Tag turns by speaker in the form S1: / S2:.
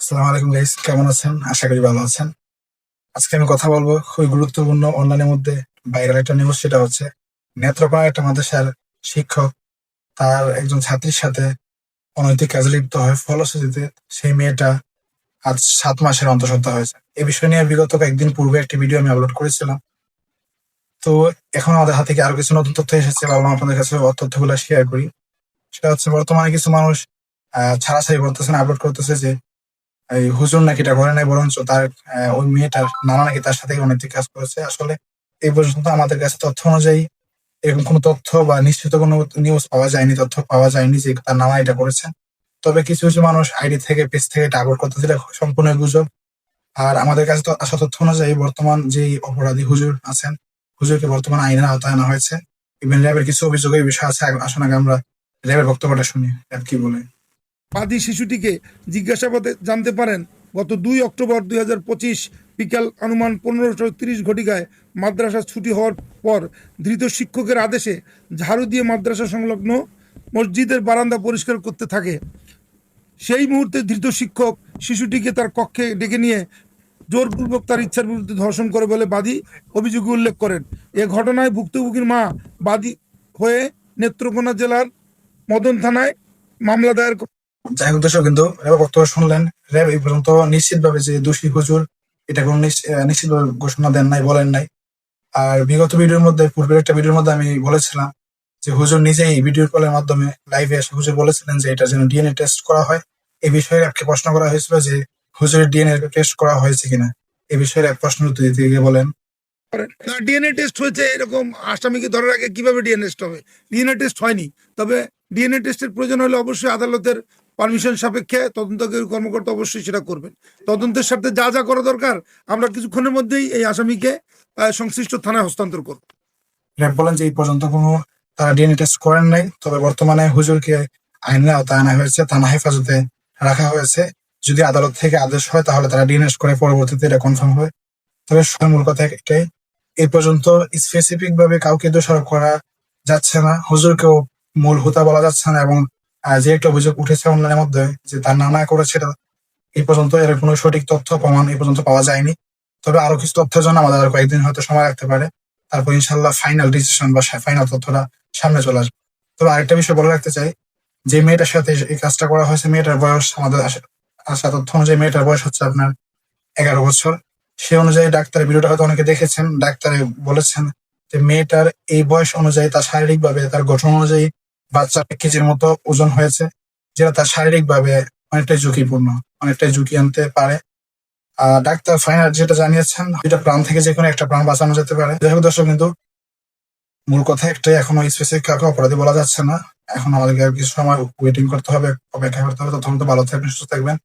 S1: আসসালামু আলাইকুম গাইস, কেমন আছেন? আশা করি ভালো আছেন। আজকে আমি কথা বলবো খুবই গুরুত্বপূর্ণ অনলাইনের মধ্যে ভাইরাল একটা নিউজ। সেটা হচ্ছে নেত্রকোনা একটা মাদ্রাসার শিক্ষক তার একজন ছাত্রীর সাথে অনৈতিক কাজে লিপ্ত হয়। ফলশ্রুতিতে সেই মেয়েটা আজ 7 মাসের অন্তঃসত্ত্বা হয়েছে। এই বিষয় নিয়ে বিগত কয়েকদিন পূর্বে একটি ভিডিও আমি আপলোড করেছিলাম। তো এখন আমাদের হাতে কি আরো কিছু নতুন তথ্য এসেছে, ভাবলাম আপনাদের কাছে তথ্যগুলো শেয়ার করি। সেটা হচ্ছে বর্তমানে কিছু মানুষ ছাড়াছাড়ি করতেছেন, আপলোড করতেছে যে এই হুজুর নাকি এটা করে নাই, বরঞ্চ তার ওই মেয়েটার নানা নাকি তার সাথে অনৈতিক কাজ করেছে। আসলে এই পর্যন্ত আমাদের কাছে তথ্য অনুযায়ী এরকম কোনো তথ্য বা নিশ্চিত কোনো নিউজ পাওয়া যায়নি, তথ্য পাওয়া যায়নি যে তার নানা এটা করেছেন। তবে কিছু কিছু মানুষ আইডি থেকে, পেজ থেকে এটা আপলোড করতেছে, এটা সম্পূর্ণ গুজব। আর আমাদের কাছে তো আসা তথ্য অনুযায়ী বর্তমান যেই অপরাধী হুজুর আছেন, হুজুরকে বর্তমান আইনের আওতায় আনা হয়েছে। ইভেন র্যাবের কিছু অভিযোগের বিষয় আছে। আসুন আগে আমরা র্যাবের বক্তব্যটা শুনি, র্যাব কি বলে।
S2: বাদী শিশুটিকে জিজ্ঞাসাবাদে জানতে পারেন গত 2 অক্টোবর 2025 বিকাল অনুমান 15:30 ঘটিকায় মাদ্রাসা ছুটি হওয়ার পর ধৃত শিক্ষকের আদেশে ঝাড়ু দিয়ে মাদ্রাসা সংলগ্ন মসজিদের বারান্দা পরিষ্কার করতে থাকে। সেই মুহূর্তে ধৃত শিক্ষক শিশুটিকে তার কক্ষে ডেকে নিয়ে জোরপূর্বক তার ইচ্ছার বিরুদ্ধে ধর্ষণ করে বলে বাদী অভিযোগে উল্লেখ করেন। এ ঘটনায় ভুক্তভোগীর মা বাদী হয়ে নেত্রকোনা জেলার মদন থানায় মামলা দায়ের
S1: যাই হোক দর্শক, কিন্তু র্যাবের বক্তব্য শুনলেন। র্যাব এই পর্যন্ত নিশ্চিতভাবে যে দোষী হুজুর, এটা কোনো নিশ্চিতভাবে ঘোষণা দেন নাই, বলেন নাই। আর বিগত ভিডিওর মধ্যে, পূর্বের একটা ভিডিওর মধ্যে আমি বলেছিলাম যে হুজুর নিজেই ভিডিও কলের মাধ্যমে লাইভে এসে হুজুর বলেছিলেন যে এটা যেন ডিএনএ টেস্ট করা হয়। এই বিষয়ে র্যাবকে প্রশ্ন করা হয়েছিল যে হুজুরের ডিএনএ টেস্ট করা হয়েছে কিনা। এই বিষয়ে র্যাব প্রশ্ন উত্তর দিতে গিয়ে বলেন,
S2: করেন না। ডিএনএ টেস্ট হয়েছে, এরকম আসামিকে ধরার আগে কিভাবে ডিএনএ টেস্ট হবে? ডিএনএ টেস্ট হয়নি। তবে ডিএনএ টেস্টের প্রয়োজন হলে অবশ্যই আদালতের পারমিশন সাপেক্ষে তদন্তকারী কর্মকর্তা অবশ্যই সেটা করবেন। তদন্তের সাথে যা যা করা দরকার আমরা কিছুক্ষণের মধ্যেই এই আসামিকে সংশ্লিষ্ট থানায় হস্তান্তর করব।
S1: র্যাব বলেন যে এই পর্যন্ত কোনো তারা ডিএনএ টেস্ট করেন নাই। তবে বর্তমানে হুজুরকে আইনের আওতায় আনা হয়েছে, থানা হেফাজতে রাখা হয়েছে। যদি আদালত থেকে আদেশ হয় তাহলে তারা ডিএনএ করে পরবর্তীতে এটা কনফার্ম হয়। তবে মূল কথা এটাই, এই পর্যন্ত স্পেসিফিক ভাবে কাউকে দোষারোপ করা যাচ্ছে না, হুজুরকেও মূল হোতা বলা যাচ্ছে না। এবং যে একটা অভিযোগ উঠেছে অনলাইনের মধ্যে যে তার নানা করেছে, এটা এই পর্যন্ত এর কোনো সঠিক তথ্য প্রমাণ এই পর্যন্ত পাওয়া যায়নি। তবে আরো কিছু তথ্যের জন্য আমাদের আরো কয়েকদিন হয়তো সময় রাখতে পারে। তারপর ইনশাল্লাহ ফাইনাল ডিসিশন বা ফাইনাল তথ্যটা সামনে চলে আসবে। তবে আরেকটা বিষয় বলে রাখতে চাই, যে মেয়েটার সাথে এই কাজটা করা হয়েছে, মেয়েটার বয়স আমাদের আশা তথ্য অনুযায়ী মেয়েটার বয়স হচ্ছে আপনার 11 বছর। সে অনুযায়ী ডাক্তারের ভিডিওটা হয়তো অনেকে দেখেছেন, ডাক্তারে বলেছেন যে মেয়েটার এই বয়স অনুযায়ী, তার শারীরিক ভাবে, তার গঠন অনুযায়ী বাচ্চা 1 কেজির মতো ওজন হয়েছে, যেটা তার শারীরিক ভাবে অনেকটাই ঝুঁকিপূর্ণ, অনেকটাই ঝুঁকি আনতে পারে। ডাক্তার ফাইনাল যেটা জানিয়েছেন, দুইটা প্রাণ থেকে যে কোনো একটা প্রাণ বাঁচানো যেতে পারে। যাই হোক দর্শক, কিন্তু মূল কথা একটাই, এখনো স্পেসিফিক কাউকে অপরাধী বলা যাচ্ছে না। এখন আমাদেরকে আর কিছু সময় ওয়েটিং করতে হবে, অপেক্ষা করতে হবে। তখন তো ভালো থাকবেন, সুস্থ থাকবেন।